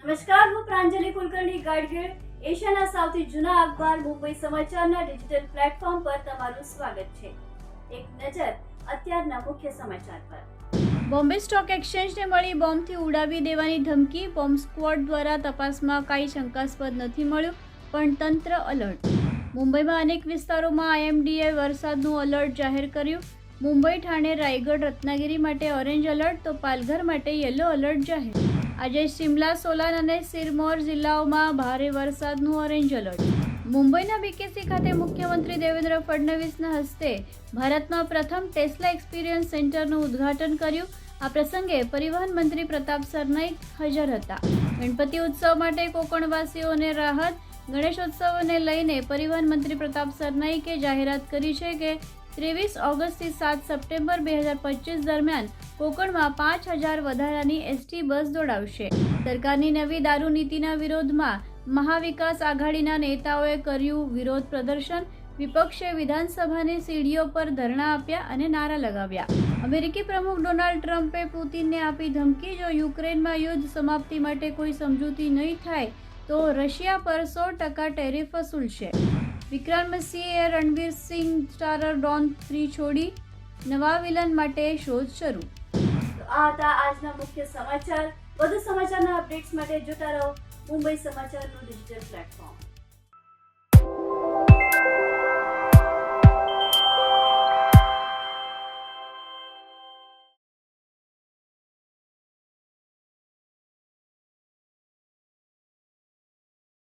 નમસ્કાર, હું પ્રાંજલિ કુલકર્ણી ગાડગીળ. એશિયાના સૌથી જૂના અખબાર મુંબઈ સમાચારના ડિજિટલ પ્લેટફોર્મ પર તમારું સ્વાગત છે. એક નજર અત્યારના મુખ્ય સમાચાર પર. બોમ્બે સ્ટોક એક્સચેન્જને મળી બોમ્બથી ઉડાવી દેવાની ધમકી. બોમ્બ સ્ક્વોડ દ્વારા તપાસમાં કાંઈ શંકાસ્પદ નથી મળ્યું, પણ તંત્ર અલર્ટ. મુંબઈમાં અનેક વિસ્તારોમાં આઈએમડીએ વરસાદનું અલર્ટ જાહેર કર્યું. મુંબઈ, ઠાણે, રાયગઢ, રત્નાગિરી માટે ઓરેન્જ અલર્ટ તો પાલઘર માટે યલો અલર્ટ જાહેર. આજે શિમલા, સોલાન અને સિરમૌર જિલ્લાઓમાં ભારે વરસાદનું ઓરેન્જ અલર્ટ. મુંબઈના બીકેસી ખાતે મુખ્યમંત્રી દેવેન્દ્ર ફડણવીસના હસ્તે ભારતમાં પ્રથમ ટેસ્લા એક્સપિરિયન્સ સેન્ટરનું ઉદ્ઘાટન કર્યું. આ પ્રસંગે પરિવહન મંત્રી પ્રતાપ સરનાઈક હાજર હતા. ગણપતિ ઉત્સવ માટે કોકણવાસીઓને રાહત. ગણેશોત્સવને લઈને પરિવહન મંત્રી પ્રતાપ સરનાઈકે જાહેરાત કરી છે કે 23 ઓગસ્ટથી 7 સપ્ટેમ્બર 2025 દરમિયાન કોકણમાં 5000 વધારાની એસટી બસ દોડાવશે. સરકારની નવી દારૂ નીતિના વિરોધમાં મહાવિકાસ આઘાડીના નેતાઓએ કર્યું વિરોધ પ્રદર્શન. વિપક્ષે વિધાનસભાની સીડીઓ પર ધરણા આપ્યા અને નારા લગાવ્યા. અમેરિકી પ્રમુખ ડોનાલ્ડ ટ્રમ્પે પુતિનને આપી ધમકી, જો યુક્રેનમાં યુદ્ધ સમાપ્તિ માટે કોઈ સમજૂતી નહીં થાય તો રશિયા પર 100% tariff વસૂલશે. વિક્રાંતસિંહે Ranveer Singh starrer Don 3 છોડી નવા વિલન માટે શોધ શરૂ. આ હતા આજના મુખ્ય સમાચાર. વધુ સમાચારના અપડેટ્સ માટે જોતા રહો મુંબઈ સમાચારનું ડિજિટલ પ્લેટફોર્મ.